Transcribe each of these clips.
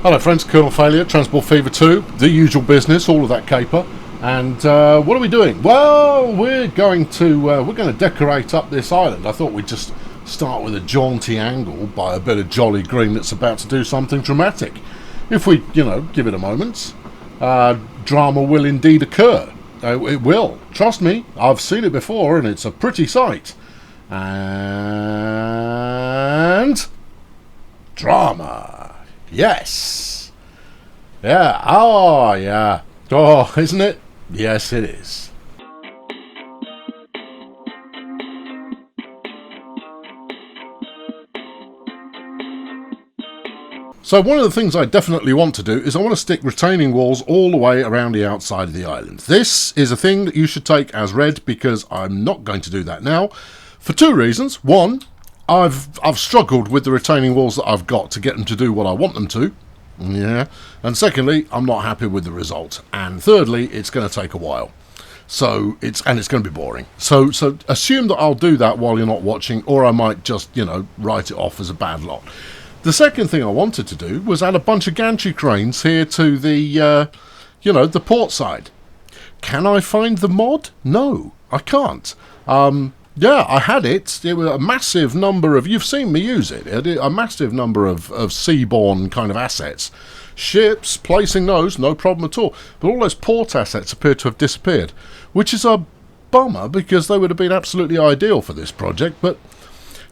Hello friends, Colonel Failure, Transport Fever 2, the usual business, all of that caper. And what are we doing? Well, we're going to decorate up this island. I thought we'd just start with a jaunty angle by a bit of jolly green that's about to do something dramatic. If we, give it a moment, drama will indeed occur. It will. Trust me, I've seen it before and it's a pretty sight. And drama. Yes. Yeah. Oh, yeah. Oh, isn't it? Yes, it is. So one of the things I definitely want to do is I want to stick retaining walls all the way around the outside of the island. This is a thing that you should take as read because I'm not going to do that now for two reasons. One, I've struggled with the retaining walls that I've got to get them to do what I want them to. Yeah. And secondly, I'm not happy with the result. And thirdly, it's going to take a while. So it's going to be boring. So assume that I'll do that while you're not watching, or I might just, write it off as a bad lot. The second thing I wanted to do was add a bunch of gantry cranes here to the, the port side. Can I find the mod? No, I can't. Yeah, I had it. It was a massive number of... You've seen me use it. A massive number of seaborne kind of assets. Ships, placing those, no problem at all. But all those port assets appear to have disappeared, which is a bummer because they would have been absolutely ideal for this project. But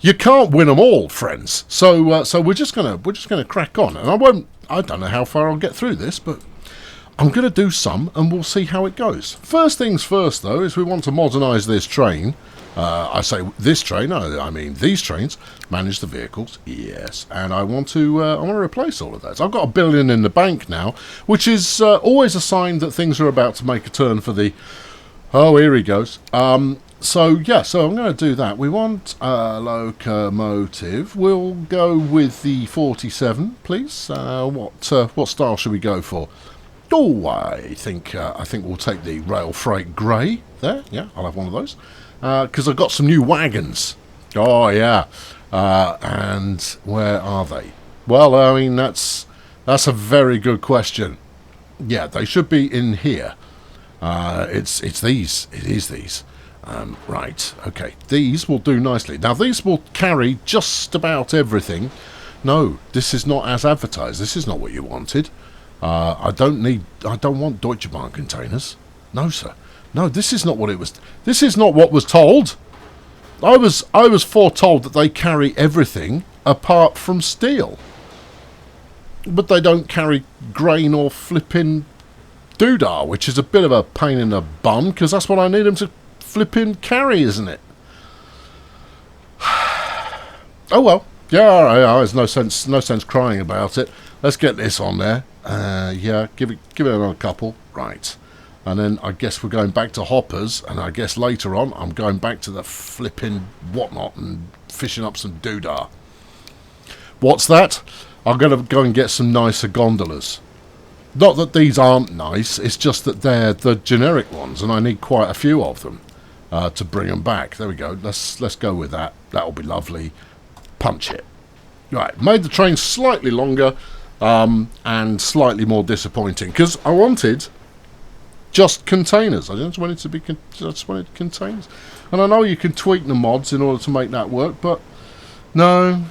you can't win them all, friends. So we're just gonna crack on. And I don't know how far I'll get through this, but I'm going to do some, and we'll see how it goes. First things first, though, is we want to modernise this train. I say this train, I mean these trains. Manage the vehicles, yes. And I want to replace all of that. I've got $1 billion in the bank now, which is always a sign that things are about to make a turn for the... Oh, here he goes. So I'm going to do that. We want a locomotive. We'll go with the 47, please. What style should we go for? Oh, I think we'll take the rail freight grey there. Yeah, I'll have one of those. Because I've got some new wagons. Oh, yeah. And where are they? Well, I mean, that's a very good question. Yeah, they should be in here. It's these. It is these. Right, okay. These will do nicely. Now, these will carry just about everything. No, this is not as advertised. This is not what you wanted. I don't want Deutsche Bahn containers. No, sir. No, this is not what it was. This is not what was told. I was foretold that they carry everything apart from steel. But they don't carry grain or flipping doodah, which is a bit of a pain in the bum, because that's what I need them to flipping carry, isn't it? Oh well. Yeah, all right, there's no sense crying about it. Let's get this on there. Yeah, give it another couple. Right. And then I guess we're going back to hoppers, and I guess later on I'm going back to the flipping whatnot and fishing up some doodah. What's that? I'm going to go and get some nicer gondolas. Not that these aren't nice, it's just that they're the generic ones, and I need quite a few of them to bring them back. There we go. Let's go with that. That'll be lovely. Punch it. Right, made the train slightly longer and slightly more disappointing because I wanted just containers. I just wanted to be just wanted containers, and I know you can tweak the mods in order to make that work, but no,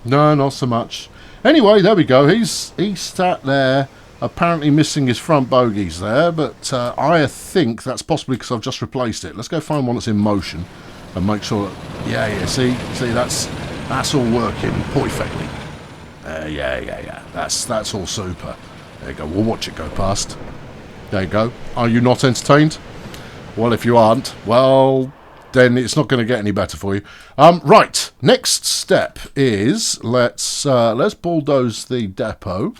not so much. Anyway, there we go. He's sat there, apparently missing his front bogies there, but I think that's possibly because I've just replaced it. Let's go find one that's in motion and make sure that, yeah. See, that's all working perfectly. Yeah. That's all super. There you go. We'll watch it go past. There you go. Are you not entertained? Well, if you aren't, well, then it's not going to get any better for you. Right. Next step is let's bulldoze the depot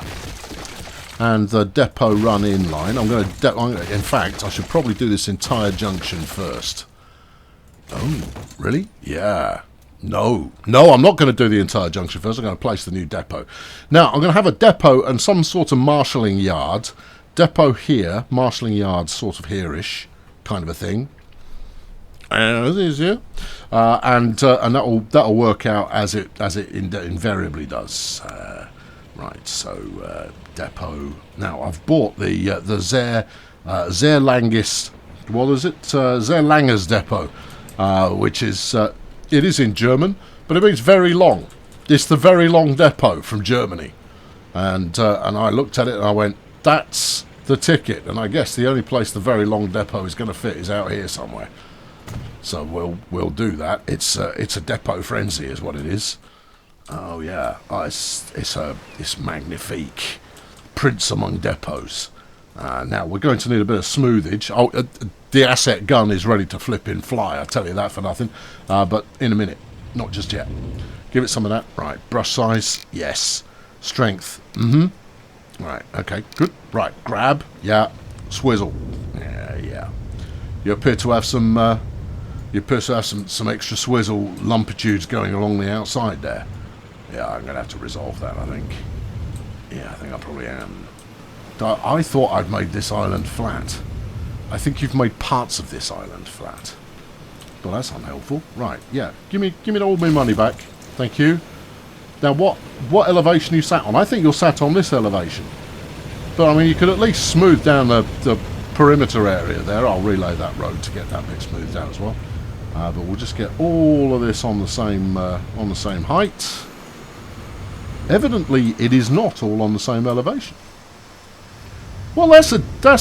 and the depot run in line. In fact, I should probably do this entire junction first. Oh, really? Yeah. No, I'm not going to do the entire junction first. I'm going to place the new depot. Now, I'm going to have a depot and some sort of marshalling yard. Depot here, marshalling yard sort of here-ish kind of a thing. And that'll work out as it invariably does. Right, so depot. Now I've bought the Zerlangis. What is it? Zerlangers depot, which is it is in German, but it means very long. It's the very long depot from Germany, and I looked at it and I went, that's the ticket. And I guess the only place the very long depot is going to fit is out here somewhere. So we'll do that. It's a depot frenzy, is what it is. Oh yeah, it's magnifique. Prince among depots. Now we're going to need a bit of smoothage. Oh, the asset gun is ready to flip in fly. I tell you that for nothing. But in a minute, not just yet. Give it some of that. Right, brush size. Yes. Strength. Right. Okay. Good. Right. Grab. Yeah. Swizzle. Yeah. You appear to have some. Some extra swizzle lumpitudes going along the outside there. Yeah, I'm going to have to resolve that, I think. Yeah, I think I probably am. I thought I'd made this island flat. I think you've made parts of this island flat. Well, that's unhelpful. Right, yeah. Give me all my money back. Thank you. Now, what elevation are you sat on? I think you're sat on this elevation. But, I mean, you could at least smooth down the perimeter area there. I'll relay that road to get that bit smoothed out as well. But we'll just get all of this on the same height. Evidently, it is not all on the same elevation. Well, that's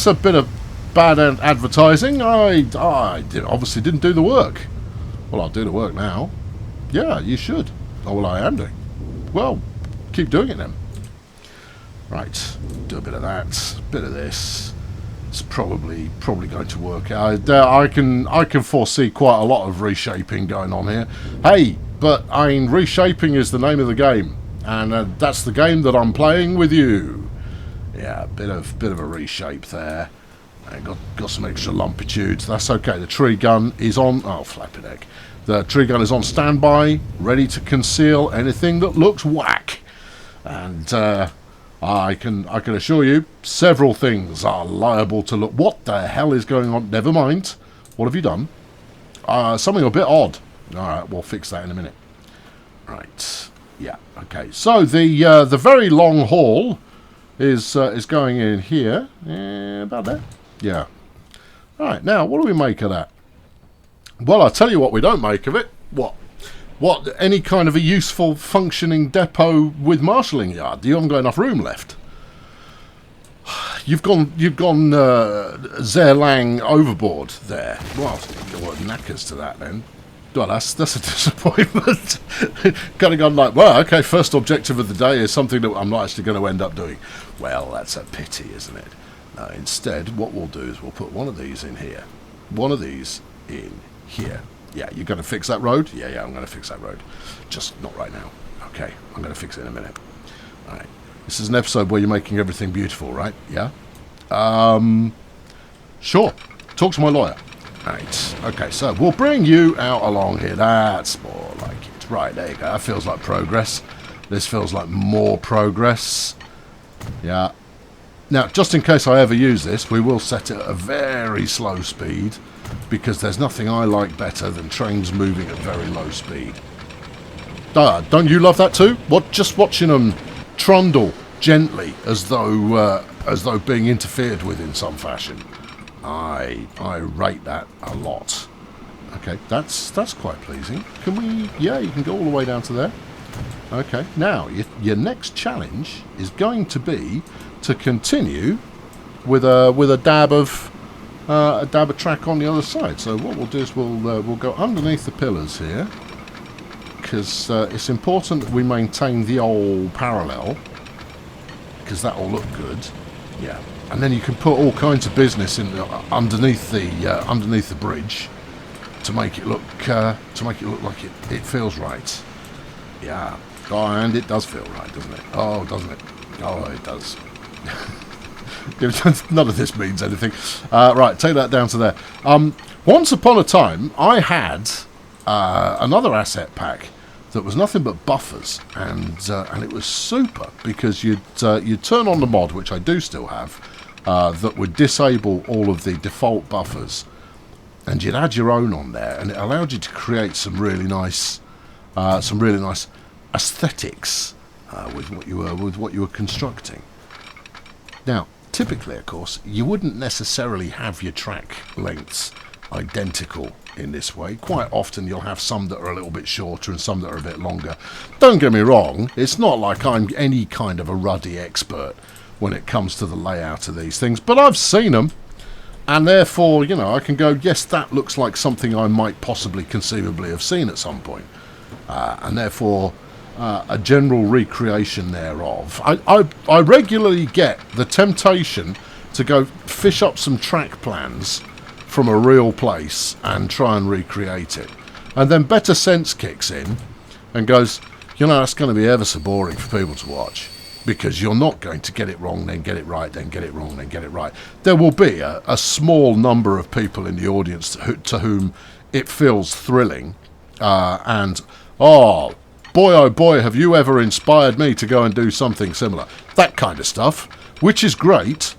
a bit of bad advertising. I obviously didn't do the work. Well, I'll do the work now. Yeah, you should. Oh, well, I am doing. Well, keep doing it then. Right, do a bit of that, bit of this. It's probably going to work out. I can foresee quite a lot of reshaping going on here. Hey, but I mean, reshaping is the name of the game, and that's the game that I'm playing with you. Yeah, bit of a reshape there. And got some extra lumpitudes. That's okay. The tree gun is on. Oh, flapping heck! The tree gun is on standby, ready to conceal anything that looks whack. And I can assure you, several things are liable to look. What the hell is going on? Never mind. What have you done? Something a bit odd. All right, we'll fix that in a minute. Right. Yeah. Okay. So the very long haul is going in here. About there. Yeah. All right. Now, what do we make of that? Well, I'll tell you what we don't make of it. What? Any kind of a useful functioning depot with marshalling yard? You haven't got enough room left. You've gone Zerlang overboard there. Well, knackers to that then. Well, that's a disappointment. Kind of gone like, well, okay, first objective of the day is something that I'm not actually going to end up doing. Well, that's a pity, isn't it? Instead, what we'll do is we'll put one of these in here. One of these in here. Yeah, you're going to fix that road? Yeah, I'm going to fix that road. Just not right now. Okay, I'm going to fix it in a minute. All right. This is an episode where you're making everything beautiful, right? Yeah? Sure. Talk to my lawyer. Right. Okay, so we'll bring you out along here. That's more like it. Right, there you go. That feels like progress. This feels like more progress. Yeah. Now, just in case I ever use this, we will set it at a very slow speed, because there's nothing I like better than trains moving at very low speed. Don't you love that too? Just watching them trundle gently as though being interfered with in some fashion. I rate that a lot. Okay, that's quite pleasing. Can we? Yeah, you can go all the way down to there. Okay, now your next challenge is going to be to continue with a dab of track on the other side. So what we'll do is we'll go underneath the pillars here, because it's important that we maintain the old parallel, because that will look good. Yeah, and then you can put all kinds of business in underneath the bridge to make it look like it feels right. Yeah. Oh, and it does feel right, doesn't it? Oh, doesn't it? Oh, it does. None of this means anything. Right, take that down to there. Once upon a time, I had another asset pack that was nothing but buffers, and it was super, because you'd turn on the mod, which I do still have, that would disable all of the default buffers, and you'd add your own on there, and it allowed you to create some really nice aesthetics with what you were constructing. Now, typically, of course, you wouldn't necessarily have your track lengths identical in this way. Quite often you'll have some that are a little bit shorter and some that are a bit longer. Don't get me wrong, it's not like I'm any kind of a ruddy expert when it comes to the layout of these things, but I've seen them, and therefore, you know, I can go, yes, that looks like something I might possibly conceivably have seen at some point, and therefore a general recreation thereof. I regularly get the temptation to go fish up some track plans from a real place and try and recreate it, and then better sense kicks in and goes, you know, that's going to be ever so boring for people to watch, because you're not going to get it wrong, then get it right, then get it wrong, then get it right. There will be a small number of people in the audience to whom it feels thrilling, and oh boy, have you ever inspired me to go and do something similar, that kind of stuff, which is great.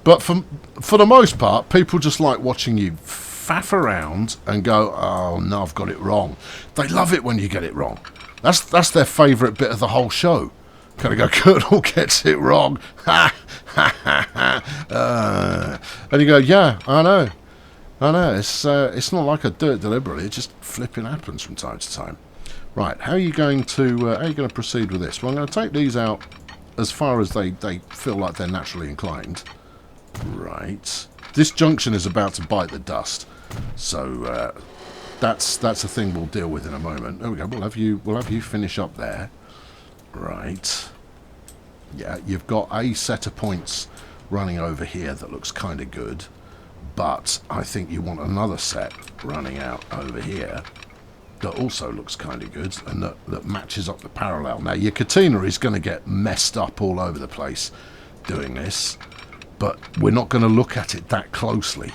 But for the most part, people just like watching you faff around and go, oh no, I've got it wrong. They love it when you get it wrong. That's their favourite bit of the whole show. Kind of go, Colonel gets it wrong. Ha ha ha ha. And you go, yeah, I know. It's not like I do it deliberately. It just flipping happens from time to time. Right, how are you going to proceed with this? Well, I'm going to take these out as far as they feel like they're naturally inclined. Right, this junction is about to bite the dust, so that's a thing we'll deal with in a moment. There we go. We'll have you finish up there. Right. Yeah, you've got a set of points running over here that looks kind of good, but I think you want another set running out over here that also looks kind of good and that matches up the parallel. Now, your catenary is going to get messed up all over the place doing this, but we're not going to look at it that closely.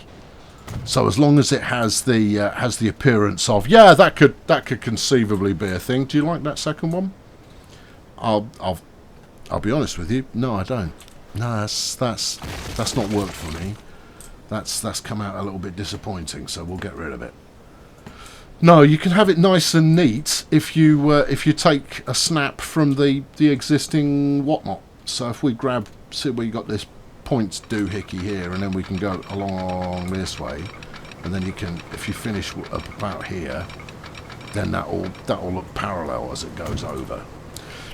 So as long as it has the appearance of, yeah, that could conceivably be a thing. Do you like that second one? I'll be honest with you. No, I don't. No, that's not worked for me. That's come out a little bit disappointing. So we'll get rid of it. No, you can have it nice and neat if you take a snap from the existing whatnot. So if we see we got this points doohickey here, and then we can go along this way, and then you can, if you finish up about here, then that'll look parallel as it goes over.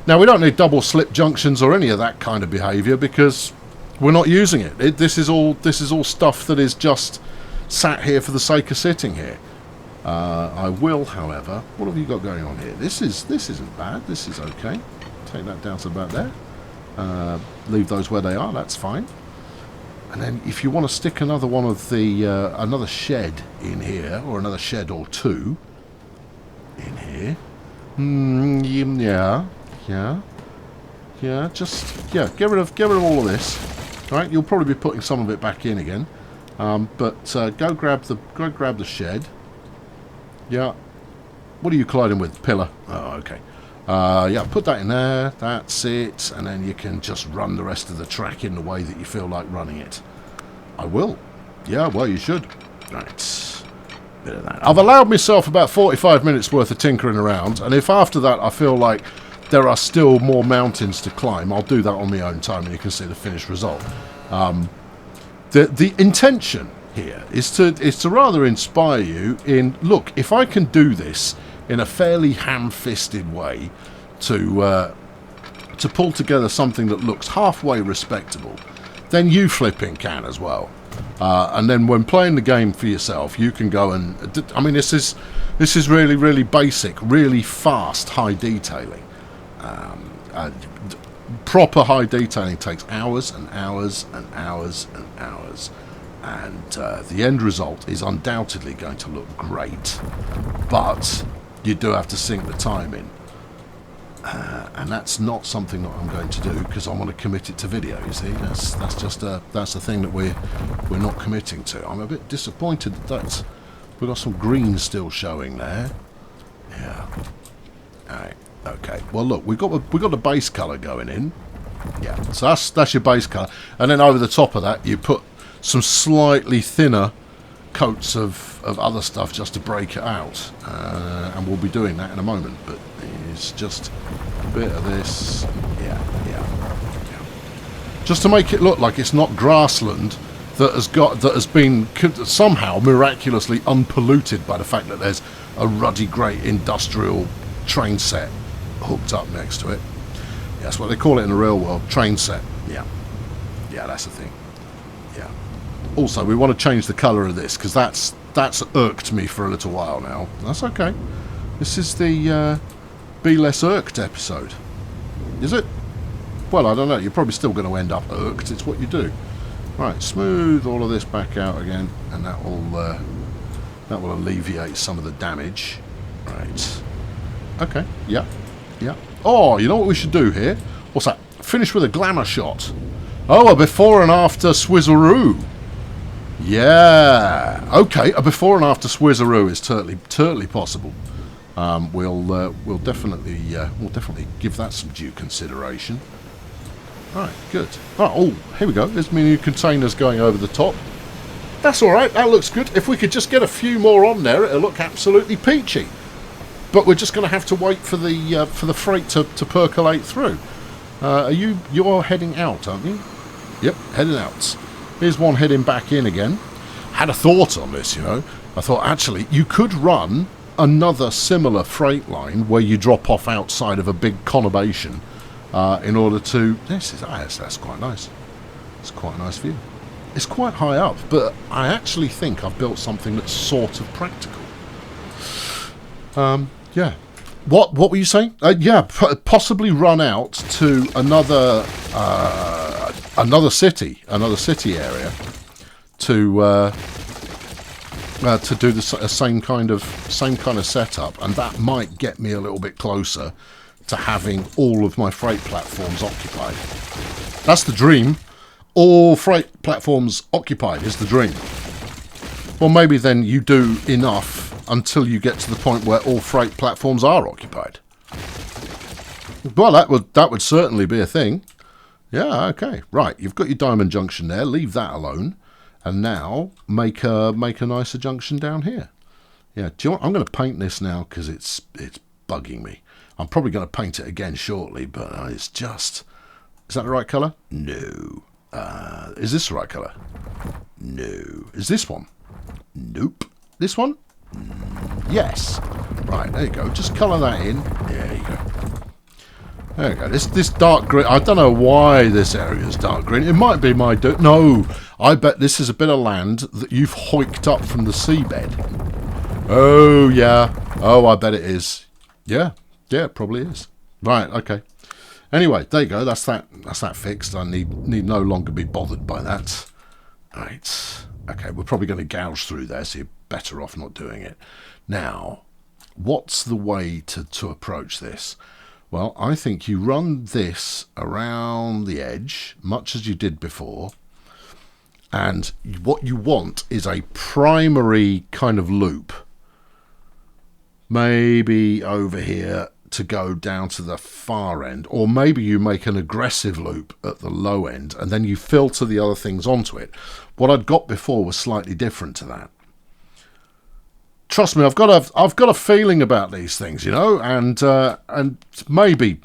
Now, we don't need double slip junctions or any of that kind of behaviour because we're not using it. This is all stuff that is just sat here for the sake of sitting here. I will, however, what have you got going on here? This isn't bad. This is okay. Take that down to about there. Leave those where they are. That's fine. And then if you want to stick another one of the another shed in here, or another shed or two in here, get rid of all of this. All right, you'll probably be putting some of it back in again, but go grab the shed. Yeah, what are you colliding with? Pillar. Oh, okay. Yeah, put that in there. That's it. And then you can just run the rest of the track in the way that you feel like running it. I will. Yeah, well, you should. Right. Bit of that. I've allowed myself about 45 minutes worth of tinkering around, and if after that I feel like there are still more mountains to climb, I'll do that on my own time and you can see the finished result. The intention here is to rather inspire you in, look, if I can do this in a fairly ham-fisted way to pull together something that looks halfway respectable, then you flipping can as well. And then when playing the game for yourself, you can go and, I mean, this is really, really basic, really fast high detailing. Proper high detailing takes hours and hours and hours and hours, and the end result is undoubtedly going to look great, but you do have to sink the time in, and that's not something that I'm going to do because I want to commit it to video. You see, that's the thing that we're not committing to. I'm a bit disappointed that we've got some green still showing there. Yeah. All right. Okay. Well, look, we've got the base colour going in. Yeah. So that's your base colour, and then over the top of that, you put some slightly thinner coats of other stuff just to break it out, and we'll be doing that in a moment. But it's just Bit of this. Yeah. Just to make it look like it's not grassland that has been somehow miraculously unpolluted by the fact that there's a ruddy grey industrial train set hooked up next to it. Yeah, that's what they call it in the real world, train set. Yeah, that's the thing. Yeah. Also, we want to change the colour of this because that's irked me for a little while now. That's okay. This is the Be Less Irked episode. Is it? Well, I don't know. You're probably still going to end up irked. It's what you do. Right, smooth all of this back out again, and that will alleviate some of the damage. Right. Okay. Yeah. Oh, you know what we should do here? What's that? Finish with a glamour shot. Oh, a before and after swizzeroo. Yeah. Okay, a before and after swizzeroo is totally possible. We'll definitely give that some due consideration. Right, good. Oh, here we go. There's my new containers going over the top. That's all right. That looks good. If we could just get a few more on there, it'll look absolutely peachy. But we're just going to have to wait for the freight to percolate through. You're heading out, aren't you? Yep, heading out. Here's one heading back in again. Had a thought on this, you know. I thought actually you could run another similar freight line where you drop off outside of a big conurbation. In order to... That's quite nice. It's quite a nice view. It's quite high up, but I actually think I've built something that's sort of practical. Yeah. What were you saying? Possibly run out to another city area to do the same kind of setup, and that might get me a little bit closer to having all of my freight platforms occupied. That's the dream. All freight platforms occupied is the dream. Well, maybe then you do enough until you get to the point where all freight platforms are occupied. Well, that would certainly be a thing. Yeah, okay. Right, you've got your diamond junction there. Leave that alone. And now make a nicer junction down here. Yeah, do you know what? I'm going to paint this now because it's bugging me. I'm probably going to paint it again shortly, but it's just... Is that the right colour? No. Is this the right colour? No. Is this one? Nope. This one? Yes. Right, there you go. Just colour that in. There you go. There you go. This dark green... I don't know why this area is dark green. It might be my... No. I bet this is a bit of land that you've hoiked up from the seabed. Oh, yeah. Oh, I bet it is. Yeah. Yeah, it probably is. Right, okay. Anyway, there you go. That's that fixed. I need no longer be bothered by that. Right. Okay, we're probably going to gouge through there, so you're better off not doing it. Now, what's the way to approach this? Well, I think you run this around the edge, much as you did before. And what you want is a primary kind of loop. Maybe over here to go down to the far end, or maybe you make an aggressive loop at the low end and then you filter the other things onto it. What I'd got before was slightly different to that. Trust me, I've got a feeling about these things, you know, and maybe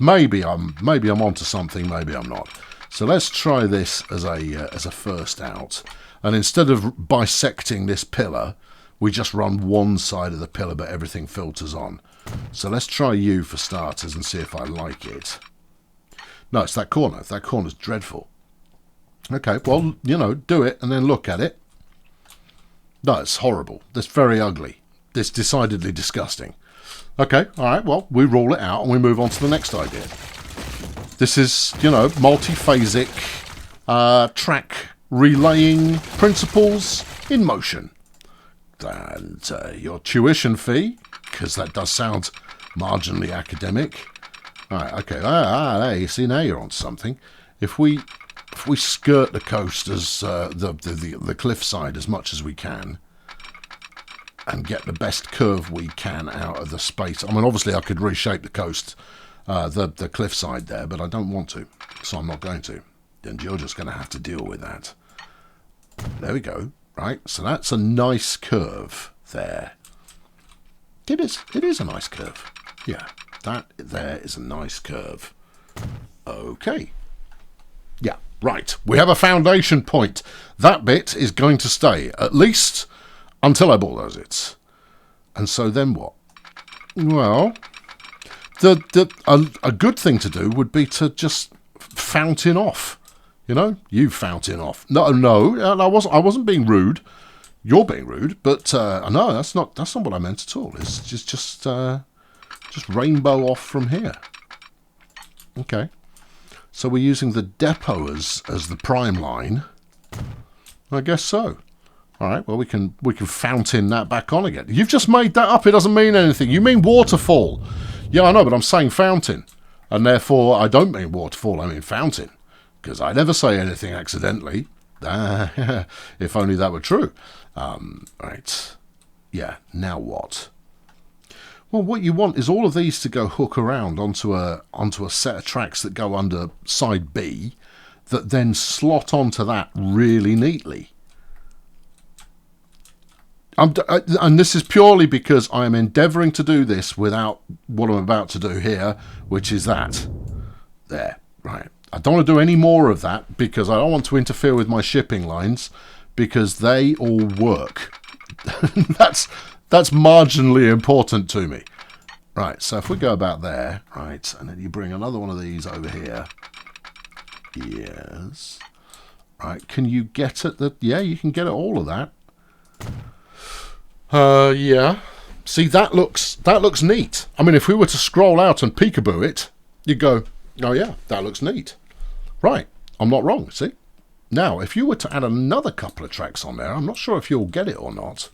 I'm onto something, maybe I'm not. So let's try this as a first out, and instead of bisecting this pillar, we just run one side of the pillar, but everything filters on. So let's try you for starters and see if I like it. No, it's that corner. That corner's dreadful. Okay, well, you know, do it and then look at it. No, it's horrible. That's very ugly. It's decidedly disgusting. Okay, all right, well, we rule it out and we move on to the next idea. This is, you know, multi-phasic track relaying principles in motion. And your tuition fee, because that does sound marginally academic. All right, okay. There, you see, now you're on something. If we skirt the coast as the cliffside as much as we can, and get the best curve we can out of the space. I mean, obviously, I could reshape the coast, the cliffside there, but I don't want to, so I'm not going to. And you're just going to have to deal with that. There we go. Right, so that's a nice curve there. It is a nice curve. Yeah, That there is a nice curve. Okay. Yeah, right. We have a foundation point. That bit is going to stay, at least until I bulldoze it. And so then what? Well, a good thing to do would be to just fountain off. You know, you fountain off. No, I wasn't being rude. You're being rude, but no, that's not what I meant at all. It's just rainbow off from here. Okay, so we're using the depot as the prime line. I guess so. All right. Well, we can fountain that back on again. You've just made that up. It doesn't mean anything. You mean waterfall. Yeah, I know, but I'm saying fountain, and therefore I don't mean waterfall. I mean fountain, because I never say anything accidentally. If only that were true. Right. Yeah. Now what? Well, what you want is all of these to go hook around onto a set of tracks that go under side B, that then slot onto that really neatly. And this is purely because I am endeavouring to do this without what I'm about to do here, which is that. There. Right. I don't want to do any more of that because I don't want to interfere with my shipping lines because they all work. That's marginally important to me. Right, so if we go about there, right, and then you bring another one of these over here. Yes. Right, can you get at the... Yeah, you can get at all of that. Yeah. See, that looks neat. I mean, if we were to scroll out and peekaboo it, you'd go, oh yeah, that looks neat. Right, I'm not wrong, see? Now, if you were to add another couple of tracks on there, I'm not sure if you'll get it or not,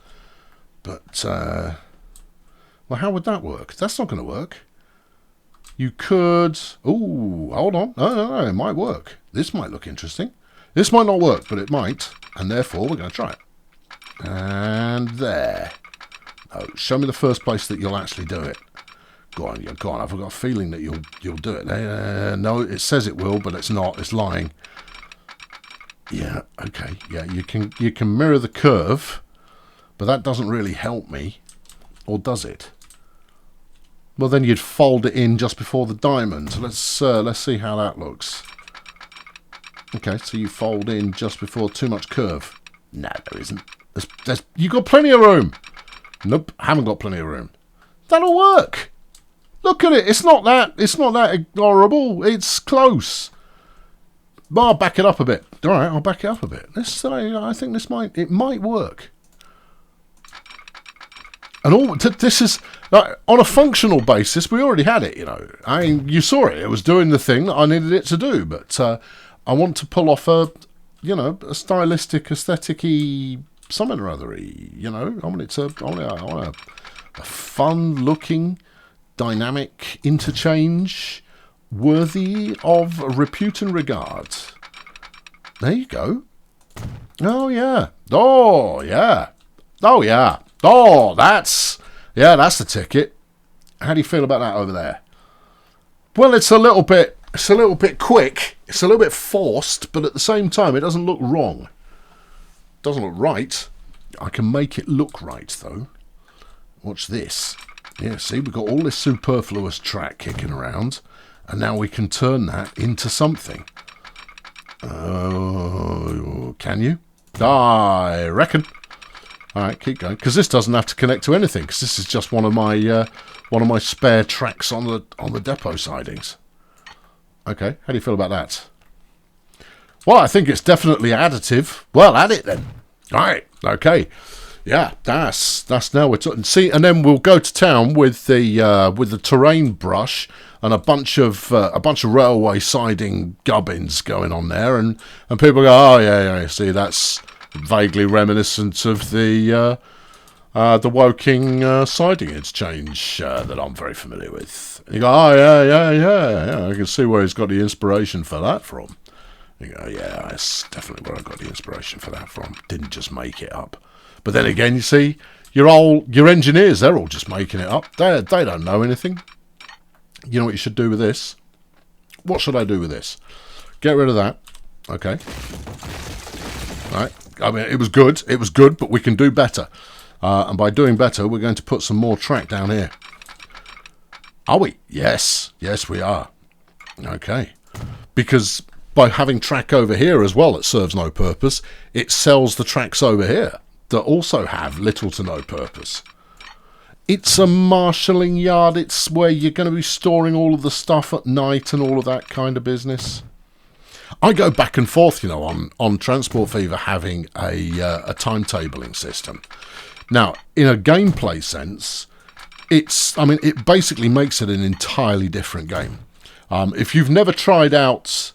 but, well, how would that work? That's not going to work. You could... Ooh, hold on. No, it might work. This might look interesting. This might not work, but it might, and therefore we're going to try it. And there. Oh, show me the first place that you'll actually do it. Go on. I've got a feeling that you'll do it. No, it says it will, but it's not. It's lying. Yeah. Okay. Yeah. You can mirror the curve, but that doesn't really help me, or does it? Well, then you'd fold it in just before the diamond. Let's see how that looks. Okay, so you fold in just before too much curve. No, there isn't. You've got plenty of room. Nope, haven't got plenty of room. That'll work. Look at it. It's not that horrible. It's close. But I'll back it up a bit. All right, I'll back it up a bit. I think it might work. And this is on a functional basis. We already had it, you know. I mean, you saw it. It was doing the thing that I needed it to do. But I want to pull off a stylistic, aesthetic-y, something or other-y. You know, I want a fun-looking, dynamic interchange worthy of repute and regard. There you go. Oh yeah. Oh yeah. Oh yeah. Oh, that's the ticket. How do you feel about that over there? Well, it's a little bit quick. It's a little bit forced, but at the same time, it doesn't look wrong. It doesn't look right. I can make it look right, though. Watch this. Yeah, see, we've got all this superfluous track kicking around, and now we can turn that into something. Can you? I reckon. All right, keep going, because this doesn't have to connect to anything, because this is just one of my spare tracks on the depot sidings. Okay, how do you feel about that? Well, I think it's definitely additive. Well, add it then. All right, okay, yeah, that's now we're talking. See, and then we'll go to town with the terrain brush and a bunch of railway siding gubbins going on there, and people go, oh yeah, see, that's vaguely reminiscent of the Woking siding interchange that I'm very familiar with. And you go, oh yeah, I can see where he's got the inspiration for that from. You go, yeah, that's definitely where I got the inspiration for that from. Didn't just make it up. But then again, you see, your engineers, they're all just making it up. They don't know anything. You know what you should do with this? What should I do with this? Get rid of that. Okay. All right. I mean, it was good, but we can do better. And by doing better, we're going to put some more track down here. Are we? Yes. Yes, we are. Okay. Because by having track over here as well that serves no purpose, it sells the tracks over here that also have little to no purpose. It's a marshalling yard. It's where you're going to be storing all of the stuff at night and all of that kind of business. I go back and forth, you know, on Transport Fever having a timetabling system. Now, in a gameplay sense, it basically makes it an entirely different game. If you've never tried out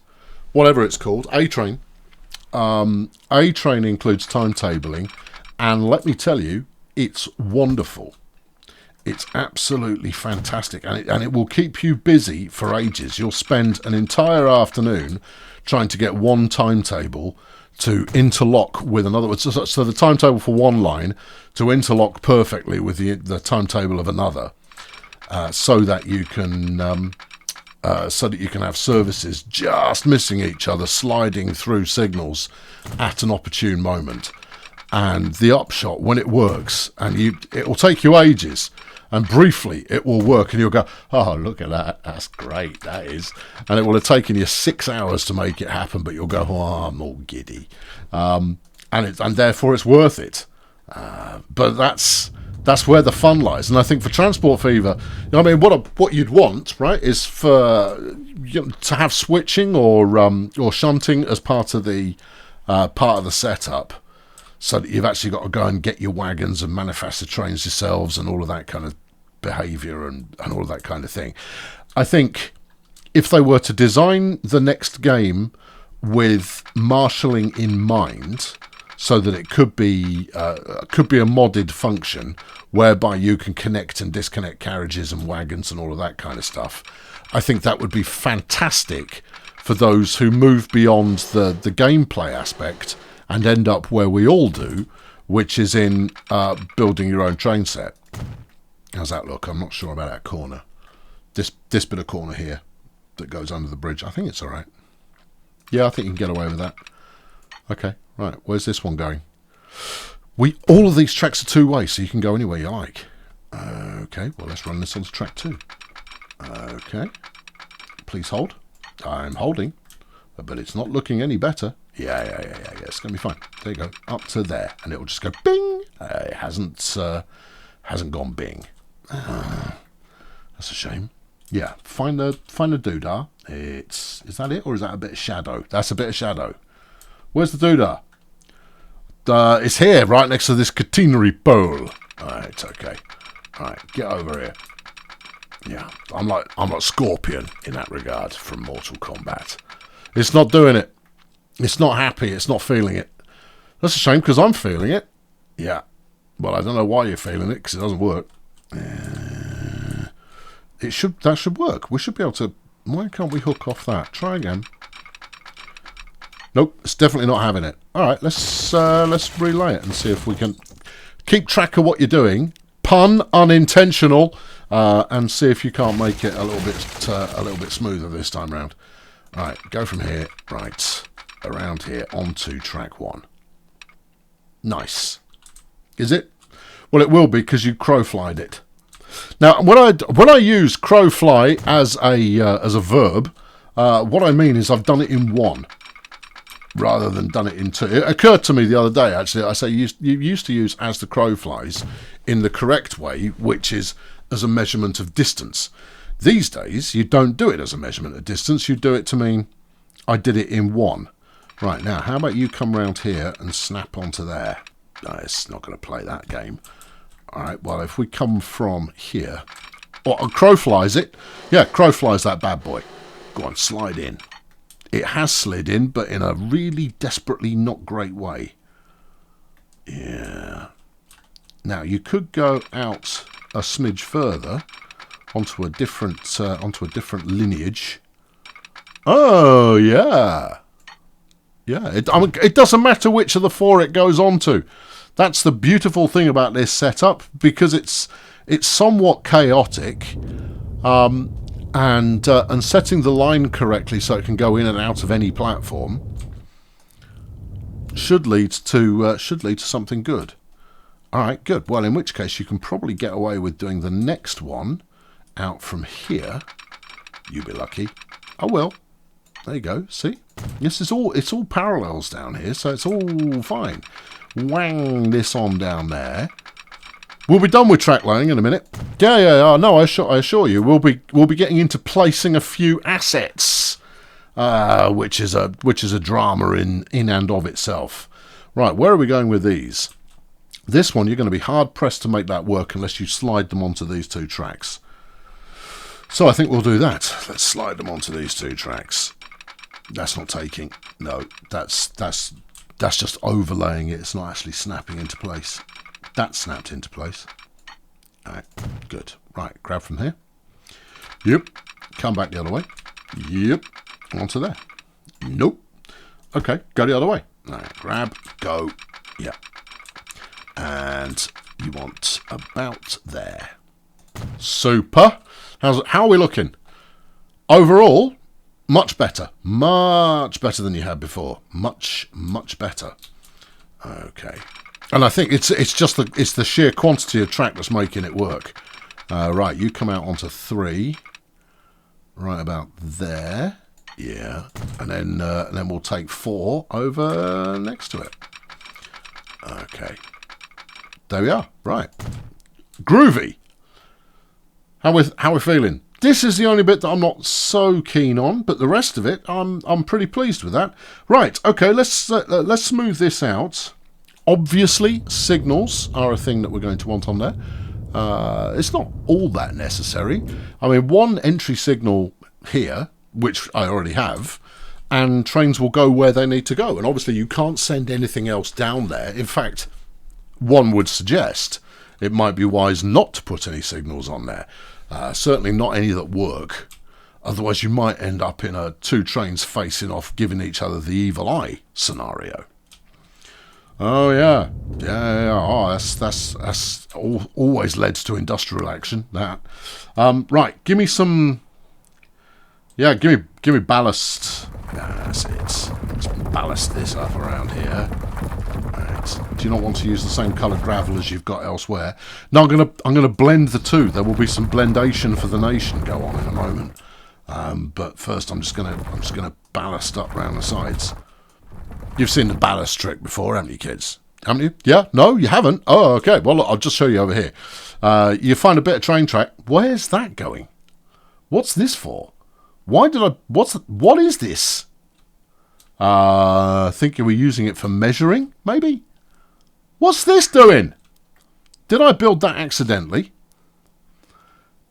whatever it's called, A-Train, A-Train includes timetabling, and let me tell you, it's wonderful. It's absolutely fantastic, and it will keep you busy for ages. You'll spend an entire afternoon trying to get one timetable to interlock with another. So the timetable for one line to interlock perfectly with the timetable of another, so that you can have services just missing each other, sliding through signals at an opportune moment. And the upshot, when it works, and it will take you ages, and briefly it will work, and you'll go, oh, look at that, that's great, that is. And it will have taken you 6 hours to make it happen, but you'll go, oh, I'm all giddy. And therefore it's worth it. But that's where the fun lies. And I think for Transport Fever, you know, I mean, what you'd want, right, is for to have switching or shunting as part of the setup, so that you've actually got to go and get your wagons and manifest the trains yourselves and all of that kind of behaviour and all of that kind of thing. I think if they were to design the next game with marshalling in mind, so that it could be a modded function whereby you can connect and disconnect carriages and wagons and all of that kind of stuff, I think that would be fantastic for those who move beyond the gameplay aspect and end up where we all do, which is in building your own train set. How's that look? I'm not sure about that corner. This bit of corner here that goes under the bridge. I think it's all right. Yeah, I think you can get away with that. Okay, right. Where's this one going? All of these tracks are two-way, so you can go anywhere you like. Okay, well, let's run this onto track 2. Okay. Please hold. I'm holding, but it's not looking any better. Yeah, it's going to be fine. There you go, up to there, and it will just go bing. It hasn't gone bing. That's a shame. Yeah, find the doodah. Is that it, or is that a bit of shadow? That's a bit of shadow. Where's the doodah? It's here, right next to this catenary pole. Alright, okay. Alright, get over here. Yeah, I'm like Scorpion in that regard from Mortal Kombat. It's not doing it. It's not happy. It's not feeling it. That's a shame, because I'm feeling it. Yeah. Well, I don't know why you're feeling it, because it doesn't work. That should work. We should be able to... Why can't we hook off that? Try again. Nope, it's definitely not having it. All right, let's relay it and see if we can keep track of what you're doing. Pun unintentional, and see if you can't make it a little bit smoother this time round. All right, go from here, right around here onto track 1. Nice. Is it? Well, it will be, because you crowflied it. Now, when I use crowfly as a verb, what I mean is I've done it in 1 rather than done it in 2. It occurred to me the other day, actually. I say you used to use as the crow flies in the correct way, which is as a measurement of distance. These days, you don't do it as a measurement of distance. You do it to mean I did it in 1. Right, now, how about you come round here and snap onto there? No, it's not going to play that game. All right, well, if we come from here... Or crow flies it. Yeah, crow flies that bad boy. Go on, slide in. It has slid in, but in a really desperately not great way. Yeah. Now, you could go out a smidge further onto a different lineage. Oh, yeah. Yeah, it doesn't matter which of the 4 it goes on to. That's the beautiful thing about this setup, because it's somewhat chaotic, and setting the line correctly so it can go in and out of any platform should lead to something good. All right, good. Well, in which case you can probably get away with doing the next one out from here. You'll be lucky. I will. There you go. See? This is all. It's all parallels down here, so it's all fine. Wang this on down there. We'll be done with track laying in a minute. Yeah. No, I assure you, we'll be getting into placing a few assets, which is a drama in and of itself. Right, where are we going with these? This one, you're going to be hard pressed to make that work unless you slide them onto these two tracks. So I think we'll do that. Let's slide them onto these two tracks. That's not taking. No, that's just overlaying it. It's not actually snapping into place. That snapped into place. All right, good. Right, grab from here. Yep. Come back the other way. Yep. Onto there. Nope. Okay, go the other way. All right, grab, go. Yeah. And you want about there. Super. How are we looking? Overall, much better. Much better than you had before. Much better. Okay. And I think it's the sheer quantity of track that's making it work. Right, you come out onto 3. Right about there. Yeah. And then we'll take 4 over next to it. Okay. There we are. Right. Groovy. How we feeling? This is the only bit that I'm not so keen on, but the rest of it, I'm pretty pleased with that. Right. Okay. Let's smooth this out. Obviously, signals are a thing that we're going to want on there. It's not all that necessary. I mean, one entry signal here, which I already have, and trains will go where they need to go. And obviously, you can't send anything else down there. In fact, one would suggest it might be wise not to put any signals on there. Certainly not any that work. Otherwise, you might end up in a 2 trains facing off, giving each other the evil eye scenario. Oh yeah. Oh, that's always led to industrial action. That. Right. Give me some. Yeah. Give me ballast. That's it. Let's ballast this up around here. Right. Do you not want to use the same coloured gravel as you've got elsewhere? No, I'm gonna blend the two. There will be some blendation for the nation go on in a moment. But first, I'm just gonna ballast up around the sides. You've seen the ballast trick before, haven't you, kids? Haven't you? Yeah? No, you haven't? Oh, okay. Well, look, I'll just show you over here. You find a bit of train track. Where's that going? What's this for? What is this? Thinking we're using it for measuring, maybe? What's this doing? Did I build that accidentally?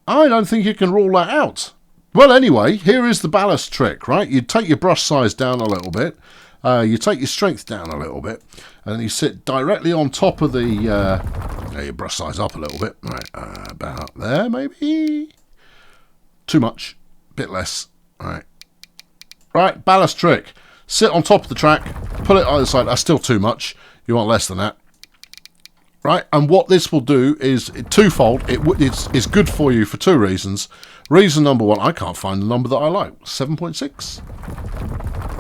I don't think you can rule that out. Well, anyway, here is the ballast trick, right? You take your brush size down a little bit. You take your strength down a little bit, and then you sit directly on top of the... you brush size up a little bit. Right, about there, maybe? Too much. Bit less. Right. Right, ballast trick. Sit on top of the track, pull it either side. That's still too much. You want less than that. Right, and what this will do is twofold. It's good for you for 2 reasons. Reason number 1, I can't find the number that I like. 7.6?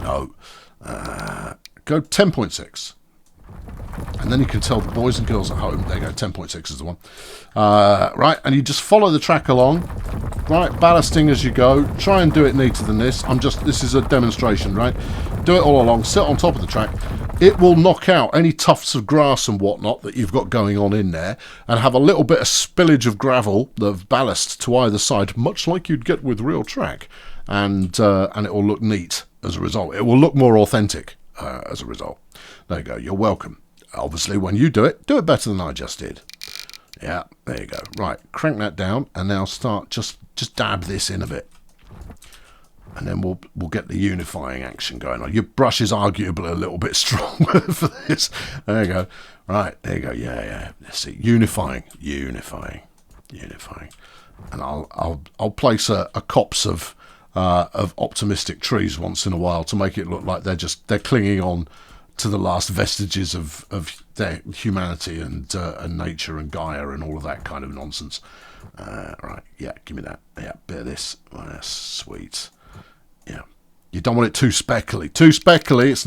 No. Go 10.6. And then you can tell the boys and girls at home, there you go, 10.6 is the one. Right, and you just follow the track along. Right, ballasting as you go. Try and do it neater than this. This is a demonstration, right? Do it all along, sit on top of the track. It will knock out any tufts of grass and whatnot that you've got going on in there, and have a little bit of spillage of gravel, of ballast to either side, much like you'd get with real track. And it will look neat as a result. It will look more authentic as a result. There you go. You're welcome. Obviously, when you do it better than I just did. Yeah, there you go. Right, crank that down, and now start just dab this in a bit, and then we'll get the unifying action going on. Your brush is arguably a little bit strong for this. There you go. Right, there you go. Yeah. Let's see. Unifying, and I'll place a copse of optimistic trees once in a while to make it look like they're clinging on to the last vestiges of their humanity and nature and Gaia and all of that kind of nonsense. Right, yeah, give me that. Yeah, bit of this. Oh, that's sweet. Yeah, you don't want it too speckly. Too speckly, that's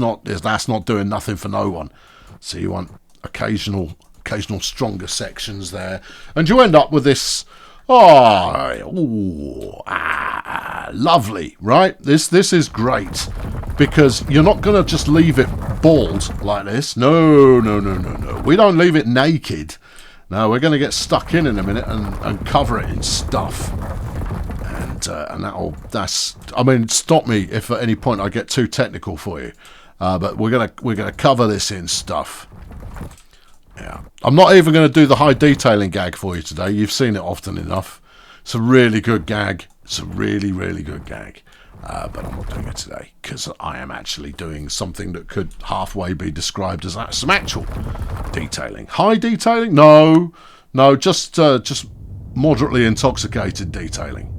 not doing nothing for no one. So you want occasional stronger sections there, and you end up with this Oh, ooh, lovely, right? This is great because you're not going to just leave it bald like this. No, no, no, no, no. We don't leave it naked. No, we're going to get stuck in a minute and cover it in stuff. And I mean, stop me if at any point I get too technical for you. But we're gonna cover this in stuff. Yeah, I'm not even going to do the high detailing gag for you today. You've seen it often enough. It's a really good gag. It's a really, really good gag. But I'm not doing it today because I am actually doing something that could halfway be described as some actual detailing. High detailing? No, just moderately intoxicated detailing.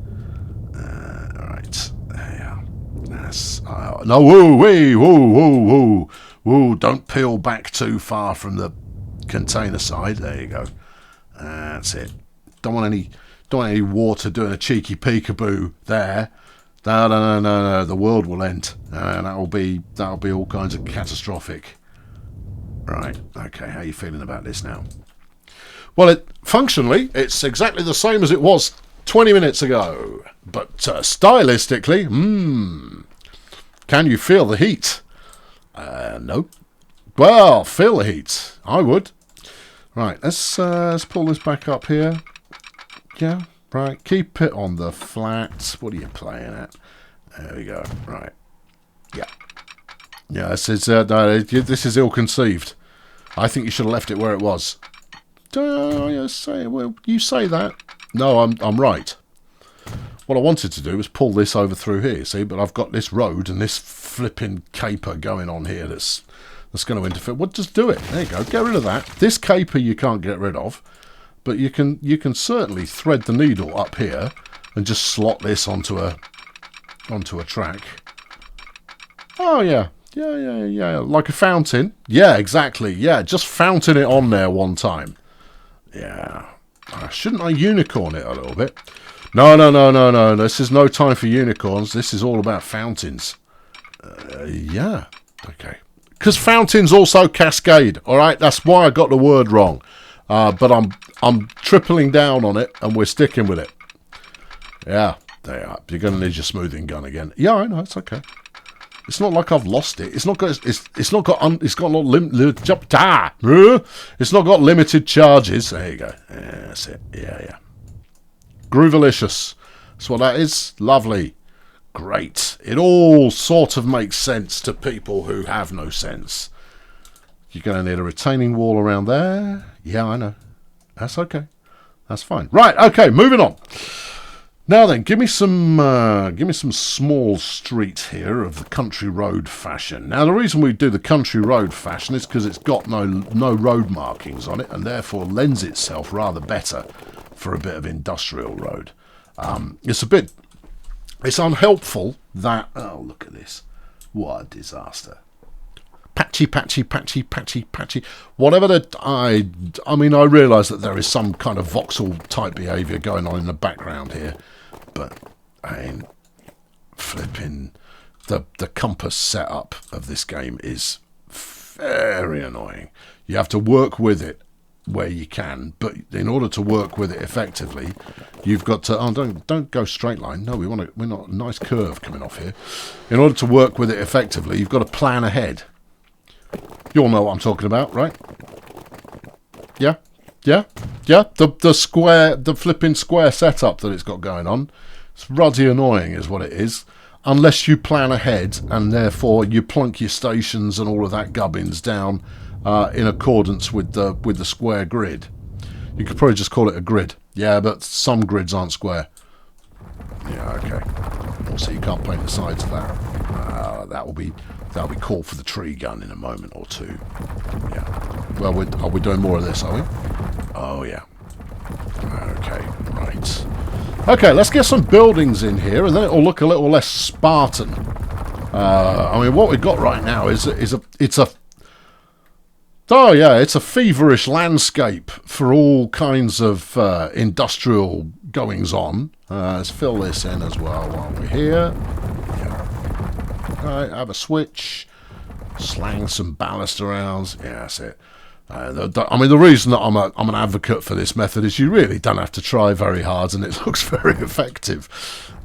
Right, yeah. That's no. Whoa! Don't peel back too far from the container side. There you go. That's it. Don't want any water doing a cheeky peekaboo there. No. The world will end. That'll be all kinds of catastrophic. Right. Okay. How are you feeling about this now? Well, functionally, it's exactly the same as it was 20 minutes ago. But stylistically, can you feel the heat? No. Well, feel the heat. I would. Right, let's pull this back up here. Yeah, right. Keep it on the flat. What are you playing at? There we go. Right. Yeah. Yeah, this is ill-conceived. I think you should have left it where it was. Well, you say that. No, I'm right. What I wanted to do was pull this over through here, see? But I've got this road and this flipping caper going on here that's going to interfere. Well, just do it. There you go. Get rid of that. This caper you can't get rid of, but you can certainly thread the needle up here and just slot this onto a track. Oh yeah. Yeah. Like a fountain. Yeah, exactly. Yeah, just fountain it on there one time. Yeah. Shouldn't I unicorn it a little bit? No. This is no time for unicorns. This is all about fountains. Yeah. Okay. Because fountains also cascade. All right. That's why I got the word wrong. But I'm tripling down on it, and we're sticking with it. Yeah. There you are. You're going to need your smoothing gun again. Yeah, I know. It's okay. It's not like I've lost it. It's not got limited charges. There you go. Yeah, that's it. Yeah. Groovalicious. That's what that is. Lovely. Great. It all sort of makes sense to people who have no sense. You're going to need a retaining wall around there. Yeah, I know. That's okay. That's fine. Right. Okay. Moving on. Now then, give me some small street here of the country road fashion. Now, the reason we do the country road fashion is because it's got no road markings on it, and therefore lends itself rather better for a bit of industrial road. It's unhelpful that... Oh, look at this. What a disaster. Patchy. Whatever I realise that there is some kind of voxel type behaviour going on in the background here. But, flipping... The compass setup of this game is very annoying. You have to work with it where you can, but in order to work with it effectively, you've got to... Oh, don't go straight line. No, we want a nice curve coming off here. In order to work with it effectively, you've got to plan ahead. You all know what I'm talking about, right? Yeah. The flipping square setup that it's got going on. It's ruddy annoying is what it is. Unless you plan ahead and therefore you plunk your stations and all of that gubbins down in accordance with the square grid. You could probably just call it a grid. Yeah, but some grids aren't square. Yeah, okay. Also, you can't paint the sides of that. That'll be call for the tree gun in a moment or two. Yeah. Well, are we doing more of this, are we? Oh, yeah. Okay, right. Okay, let's get some buildings in here, and then it'll look a little less Spartan. What we've got right now is it's a feverish landscape for all kinds of industrial goings-on. Let's fill this in as well while we're here. Yeah. Right, have a switch. Slang some ballast around. Yeah, that's it. I mean, the reason that I'm an advocate for this method is you really don't have to try very hard, and it looks very effective.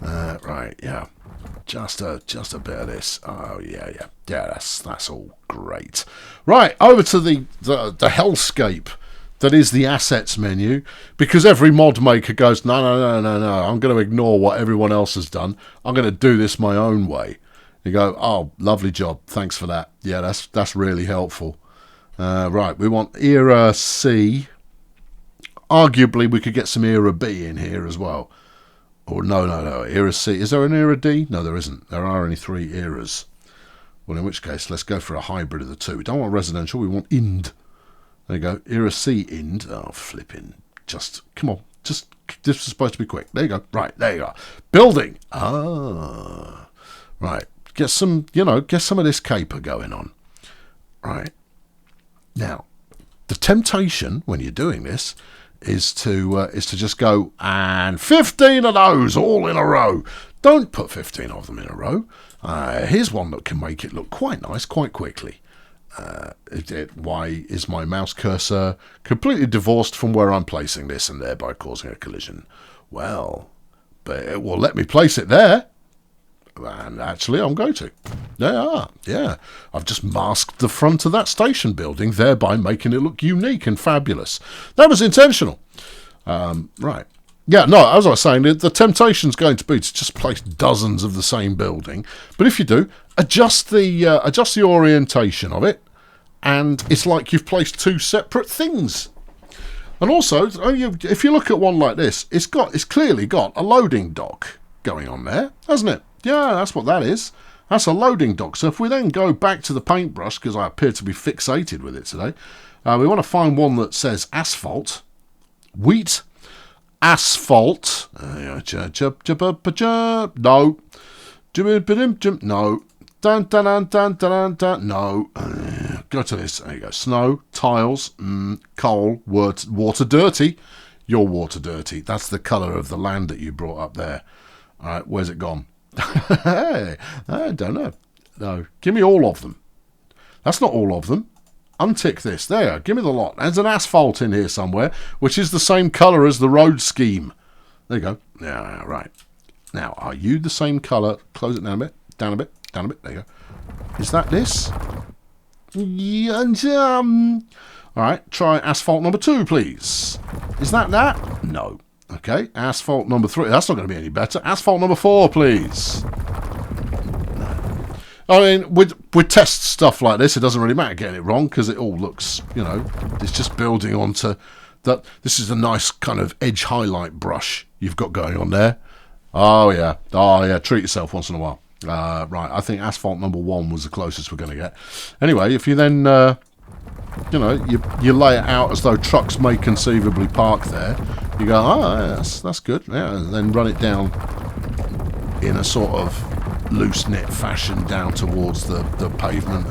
Right, yeah, just a bit of this. Oh yeah. That's all great. Right, over to the hellscape that is the assets menu, because every mod maker goes, no, I'm going to ignore what everyone else has done. I'm going to do this my own way. You go, oh, lovely job, thanks for that. Yeah, that's really helpful. Right, we want era C. Arguably, we could get some era B in here as well. Or no, era C. Is there an era D? No, there isn't. There are only 3 eras. Well, in which case, let's go for a hybrid of the two. We don't want residential, we want IND. There you go, era C IND. Oh, flipping. Just, come on. This is supposed to be quick. There you go. Right, there you are. Building. Ah. Right. Get some of this caper going on. Right. Now, the temptation when you're doing this is to just go and 15 of those all in a row. Don't put 15 of them in a row. Here's one that can make it look quite nice quite quickly. Why is my mouse cursor completely divorced from where I'm placing this and thereby causing a collision? Well, but it will let me place it there. And actually, I'm going to. Yeah. I've just masked the front of that station building, thereby making it look unique and fabulous. That was intentional. Right. Yeah, no, as I was saying, the temptation's going to be to just place dozens of the same building. But if you do, adjust the orientation of it, and it's like you've placed 2 separate things. And also, if you look at one like this, it's clearly got a loading dock going on there, hasn't it? Yeah, that's what that is. That's a loading dock. So if we then go back to the paintbrush, because I appear to be fixated with it today, we want to find one that says asphalt, wheat, asphalt, no, no, no, go to this, there you go, snow, tiles, coal, water dirty, you're water dirty, that's the colour of the land that you brought up there. Alright, where's it gone? Hey, I don't know. No, give me all of them. That's not all of them. Untick this. There, give me the lot. There's an asphalt in here somewhere, which is the same colour as the road scheme. There you go. Yeah, right. Now, are you the same colour? Close it down a bit. Down a bit. Down a bit. There you go. Is that this? Yeah, alright, try asphalt number 2, please. Is that that? No. Okay, asphalt number 3. That's not going to be any better. Asphalt number 4, please. No. I mean, with test stuff like this, it doesn't really matter getting it wrong, because it all looks, it's just building onto that. This is a nice kind of edge highlight brush you've got going on there. Oh, yeah. Treat yourself once in a while. Right, I think asphalt number 1 was the closest we're going to get. Anyway, if you then, you lay it out as though trucks may conceivably park there, you go, that's good. Yeah, and then run it down in a sort of loose knit fashion down towards the pavement,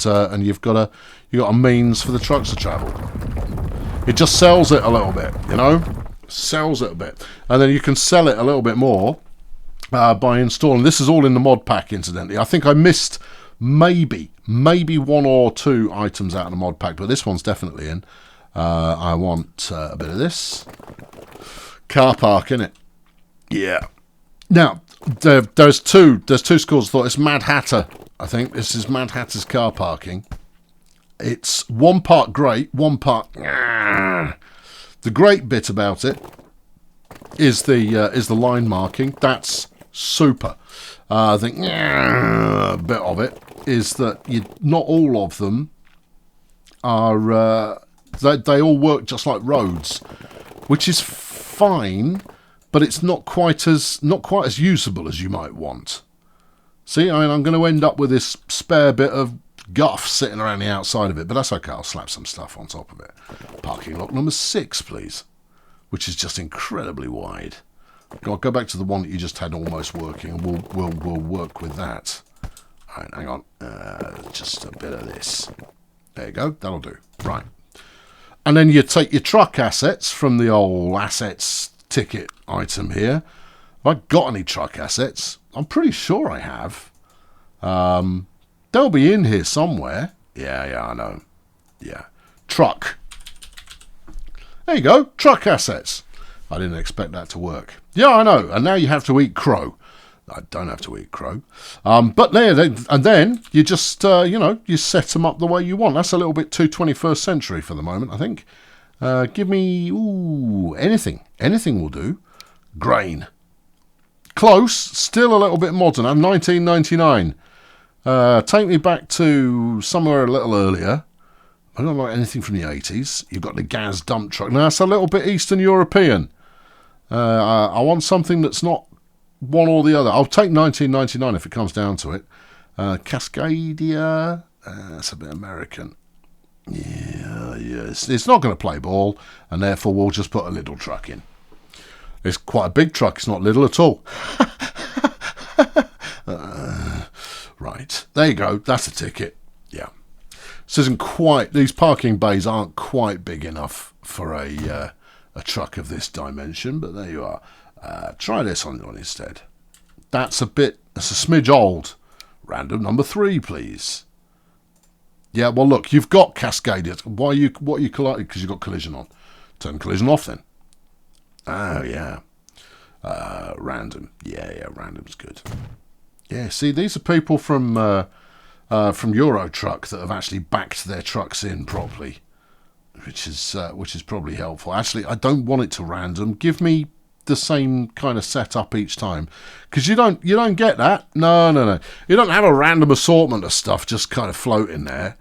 and you've got a means for the trucks to travel. It just sells it a little bit, sells it a bit, and then you can sell it a little bit more by installing. This is all in the mod pack, incidentally. I think I missed maybe 1 or 2 items out of the mod pack, but this one's definitely in. I want a bit of this car park in it. Yeah. Now there's two schools of thought. It's Mad Hatter. I think this is Mad Hatter's car parking. It's 1 part great, 1 part. The great bit about it is the line marking. That's super. I think a bit of it is that not all of them are. They all work just like roads, which is fine, but it's not quite as usable as you might want. See, I mean, I'm going to end up with this spare bit of guff sitting around the outside of it, but that's okay. I'll slap some stuff on top of it. Parking lot number 6, please, which is just incredibly wide. Go back to the one that you just had almost working, and we'll work with that. All right, hang on. Just a bit of this. There you go. That'll do. Right. And then you take your truck assets from the old assets ticket item here. Have I got any truck assets? I'm pretty sure I have. They'll be in here somewhere. Yeah, I know. Yeah. truck. There you go, truck assets. I didn't expect that to work. Yeah, I know. And now you have to eat crow. I don't have to eat crow. But and then you just, you set them up the way you want. That's a little bit too 21st century for the moment, I think. Give me, anything. Anything will do. Grain. Close. Still a little bit modern. I'm 1999. Take me back to somewhere a little earlier. I don't like anything from the 80s. You've got the gas dump truck. Now, that's a little bit Eastern European. I want something that's not one or the other. I'll take 1999 if it comes down to it. Cascadia. That's a bit American. Yeah, it's not going to play ball, and therefore we'll just put a little truck in. It's quite a big truck. It's not little at all. Right. There you go. That's a ticket. Yeah. This isn't quite... These parking bays aren't quite big enough for a truck of this dimension, but there you are. Try this on instead. That's a smidge old. Random number 3, please. Yeah, well, look, you've got Cascadia. What are you colliding? Because you've got collision on. Turn collision off then. Oh, yeah. Random. Yeah, random's good. Yeah, see, these are people from Euro Truck that have actually backed their trucks in properly, which is probably helpful. Actually, I don't want it to random. Give me the same kind of setup each time, because you don't get that. No. You don't have a random assortment of stuff just kind of floating there.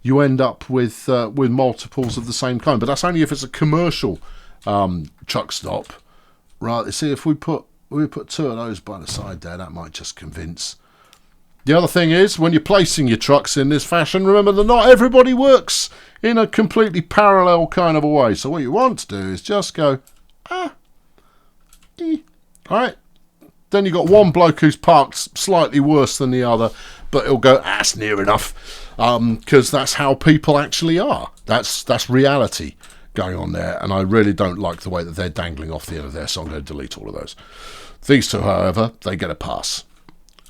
You end up with multiples of the same kind, but that's only if it's a commercial truck stop, right? You see, if we put 2 of those by the side there, that might just convince. The other thing is, when you're placing your trucks in this fashion, remember that not everybody works in a completely parallel kind of a way. So what you want to do is just go, alright. Then you've got one bloke who's parked slightly worse than the other, but he'll go, that's near enough. Because that's how people actually are. That's reality going on there, and I really don't like the way that they're dangling off the end of there, so I'm going to delete all of those. These two, however, they get a pass.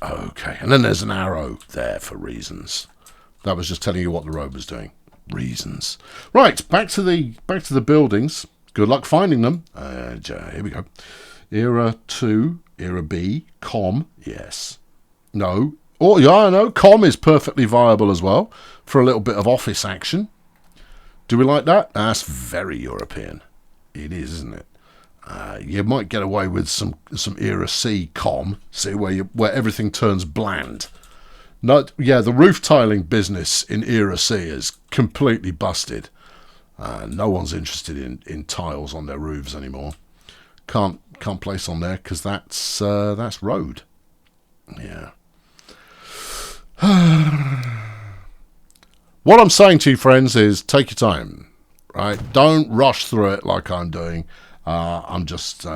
Okay, and then there's an arrow there for reasons. That was just telling you what the road was doing. Reasons. Right, back to the buildings. Good luck finding them. Here we go. Era 2, Era B, Com, yes. No. Oh, yeah, I know. Com is perfectly viable as well for a little bit of office action. Do we like that? That's very European. It is, isn't it? You might get away with some Era C Com, see, where everything turns bland. No, yeah, the roof tiling business in Era C is completely busted. No one's interested in tiles on their roofs anymore. Can't place on there because that's road. Yeah. What I'm saying to you, friends, is take your time, right? Don't rush through it like I'm doing. I'm just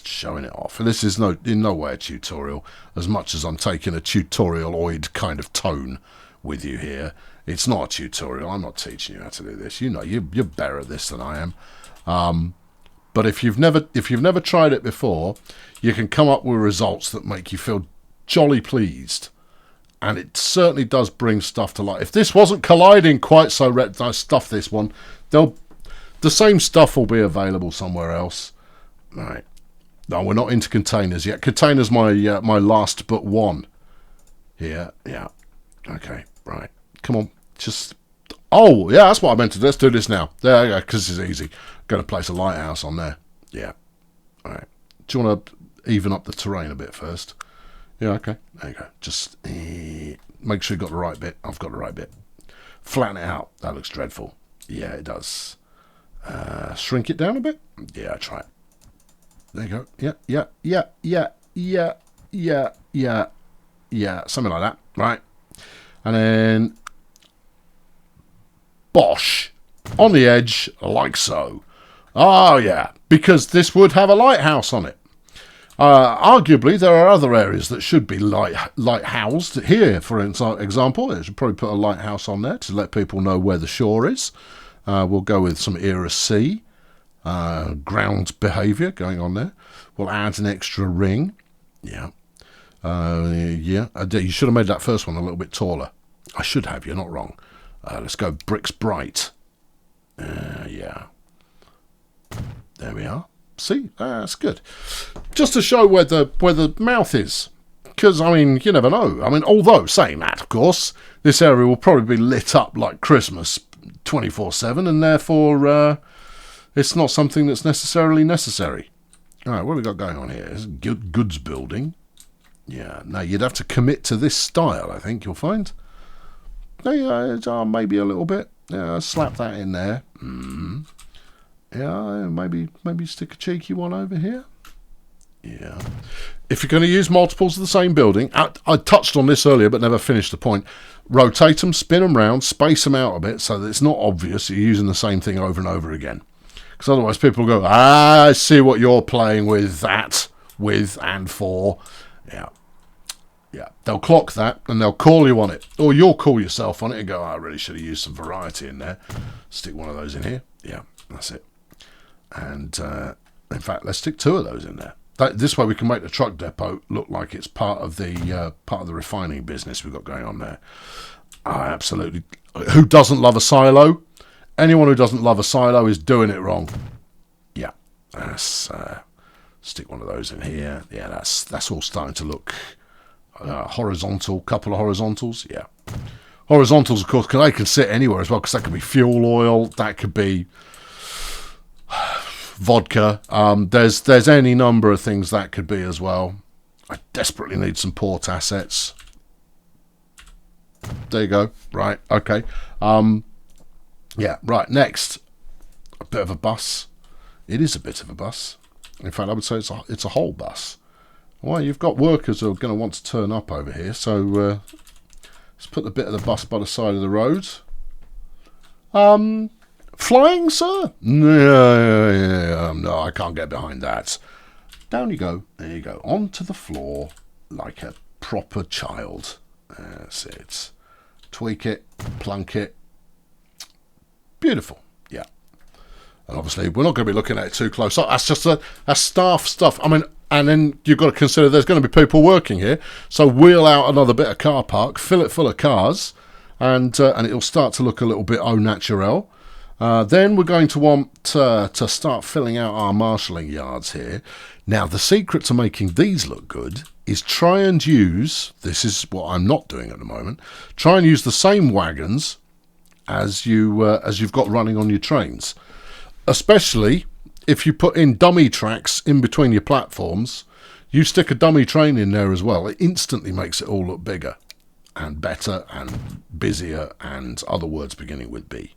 showing it off. And this is in no way a tutorial, as much as I'm taking a tutorialoid kind of tone with you here. It's not a tutorial. I'm not teaching you how to do this. You know, you're better at this than I am. But if you've never tried it before, you can come up with results that make you feel jolly pleased. And it certainly does bring stuff to light. If this wasn't colliding quite so I stuff this one, the same stuff will be available somewhere else. All right. No, we're not into containers yet. Containers my last but one. Here, yeah. Okay, right. Come on. Just... Oh, yeah, that's what I meant to do. Let's do this now. There you go, because it's easy. Going to place a lighthouse on there. Yeah. All right. Do you want to even up the terrain a bit first? Yeah, okay. There you go. Just make sure you've got the right bit. I've got the right bit. Flatten it out. That looks dreadful. Yeah, it does. Shrink it down a bit. Yeah, try it. There you go. Yeah. Something like that. Right. And then... Bosh. On the edge, like so. Oh, yeah. Because this would have a lighthouse on it. Arguably, there are other areas that should be light-housed. Here, for example, they should probably put a lighthouse on there to let people know where the shore is. We'll go with some Era C, ground behaviour going on there. We'll add an extra ring. Yeah. You should have made that first one a little bit taller. I should have, you're not wrong. Let's go bricks bright. Yeah. There we are. See, that's good. Just to show where the mouth is. Because, I mean, you never know. I mean, although, saying that, of course, this area will probably be lit up like Christmas 24/7, and therefore it's not something that's necessarily necessary. All right, what have we got going on here? It's goods building. Yeah, now you'd have to commit to this style, I think, you'll find. Maybe a little bit. Yeah, slap that in there. Yeah, maybe stick a cheeky one over here. Yeah. If you're going to use multiples of the same building, I touched on this earlier but never finished the point. Rotate them, spin them round, space them out a bit so that it's not obvious you're using the same thing over and over again. Because otherwise people go, I see what you're playing with that, with and for. Yeah. Yeah. They'll clock that and they'll call you on it. Or you'll call yourself on it and go, I really should have used some variety in there. Stick one of those in here. Yeah, that's it. And in fact, let's stick two of those in there. This way we can make the truck depot look like it's part of the refining business we've got going on there. Absolutely. Who doesn't love a silo? Anyone who doesn't love a silo is doing it wrong. Yeah. Let's stick one of those in here. Yeah, that's all starting to look horizontal. Couple of horizontals. Yeah. Horizontals, of course, they can sit anywhere as well, because that could be fuel oil. That could be vodka. There's any number of things that could be as well. I desperately need some port assets. There you go. Right. Okay. Yeah. Right. Next, a bit of a bus. It is a bit of a bus. In fact, I would say it's a whole bus. Well, you've got workers who are going to want to turn up over here. So let's put the bit of the bus by the side of the road. Flying, sir? No, I can't get behind that. Down you go. There you go. Onto the floor like a proper child. That's it. Tweak it. Plunk it. Beautiful. Yeah. And obviously, we're not going to be looking at it too close up. That's just that's staff stuff. I mean, and then you've got to consider there's going to be people working here. So wheel out another bit of car park, fill it full of cars, and it'll start to look a little bit au naturel. Then we're going to want to start filling out our marshalling yards here. Now, the secret to making these look good is try and use, this is what I'm not doing at the moment, try and use the same wagons as you've got running on your trains. Especially if you put in dummy tracks in between your platforms, you stick a dummy train in there as well. It instantly makes it all look bigger and better and busier and other words beginning with B.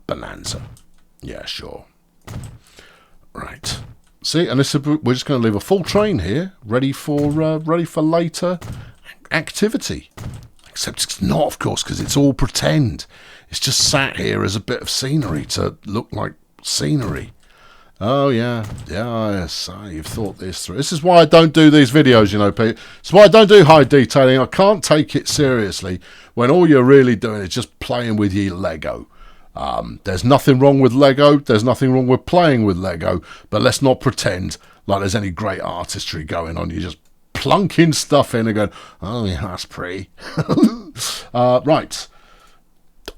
Bonanza. Yeah, sure. Right. See, and this is, we're just going to leave a full train here, ready for later activity. Except it's not, of course, because it's all pretend. It's just sat here as a bit of scenery to look like scenery. Oh, yeah. Yes, you've thought this through. This is why I don't do these videos, you know, Pete. It's why I don't do high detailing. I can't take it seriously when all you're really doing is just playing with your Lego. There's nothing wrong with Lego. There's nothing wrong with playing with Lego. But let's not pretend like there's any great artistry going on. You're just plunking stuff in and going, oh, yeah, that's pretty. Right.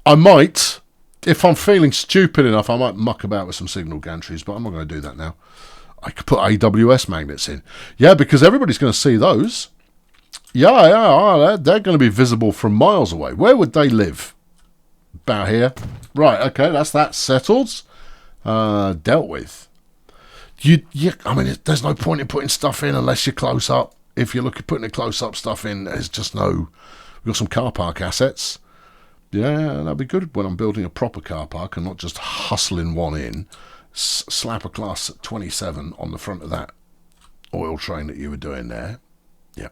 I might, if I'm feeling stupid enough, I might muck about with some signal gantries, but I'm not going to do that now. I could put AWS magnets in. Yeah, because everybody's going to see those. Yeah, they're going to be visible from miles away. Where would they live? About here. Right, okay, that's that settled. Dealt with. I mean, there's no point in putting stuff in unless you're close up. If you're putting the close up stuff in, there's just no... We've got some car park assets. Yeah, that'd be good when I'm building a proper car park and not just hustling one in. Slap a class 27 on the front of that oil train that you were doing there. Yeah.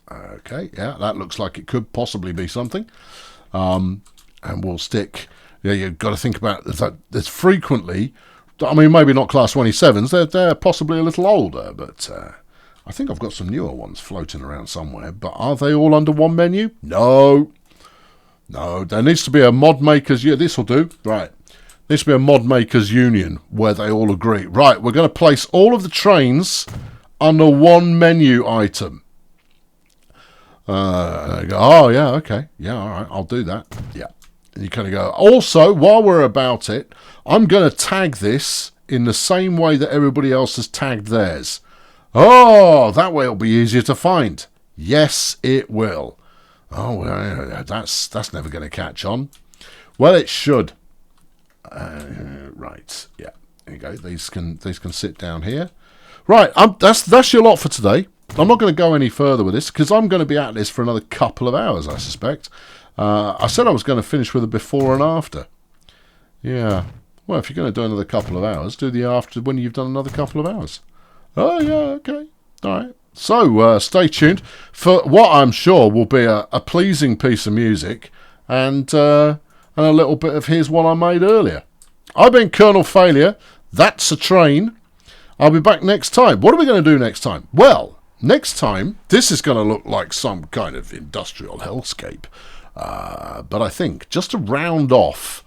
Okay, yeah, that looks like it could possibly be something. And we'll stick... Yeah, you've got to think about that. There's frequently... I mean, maybe not class 27s. They're possibly a little older, but... I think I've got some newer ones floating around somewhere, but are they all under one menu? No, there needs to be a mod makers... Yeah, this will do. Right. There needs to be a mod makers union where they all agree. Right, we're going to place all of the trains under one menu item. They go, oh, yeah, okay. Yeah, all right, I'll do that. Yeah. And you kind of go, also, while we're about it, I'm going to tag this in the same way that everybody else has tagged theirs. Oh, that way it'll be easier to find. Yes, it will. Oh, well, that's never going to catch on. Well, it should. Right, yeah. There you go. These can sit down here. Right, that's your lot for today. I'm not going to go any further with this because I'm going to be at this for another couple of hours, I suspect. I said I was going to finish with a before and after. Yeah. Well, if you're going to do another couple of hours, do the after when you've done another couple of hours. Oh, yeah, okay. All right. So, stay tuned for what I'm sure will be a pleasing piece of music and a little bit of here's what I made earlier. I've been Colonel Failure. That's a train. I'll be back next time. What are we going to do next time? Well, next time, this is going to look like some kind of industrial hellscape. But I think just to round off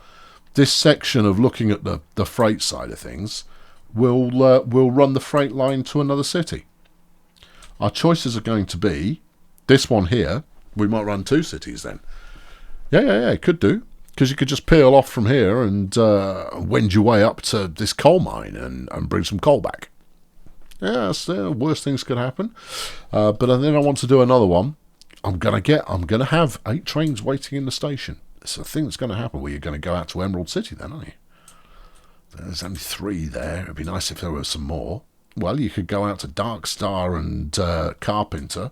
this section of looking at the freight side of things, we'll run the freight line to another city. Our choices are going to be this one here. We might run 2 cities then. Yeah, could do. Because you could just peel off from here and wend your way up to this coal mine and bring some coal back. Yeah, worse things could happen. But then I want to do another one. I'm gonna have 8 trains waiting in the station. It's a thing that's going to happen where you're going to go out to Emerald City then, aren't you? There's only 3 there. It'd be nice if there were some more. Well, you could go out to Dark Star and Carpenter.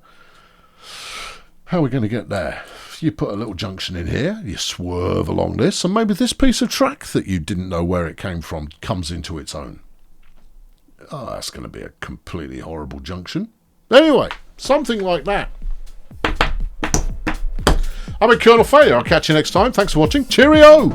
How are we going to get there? You put a little junction in here, you swerve along this, and maybe this piece of track that you didn't know where it came from comes into its own. Oh, that's going to be a completely horrible junction. Anyway, something like that. I've been Colonel Failure. I'll catch you next time. Thanks for watching. Cheerio!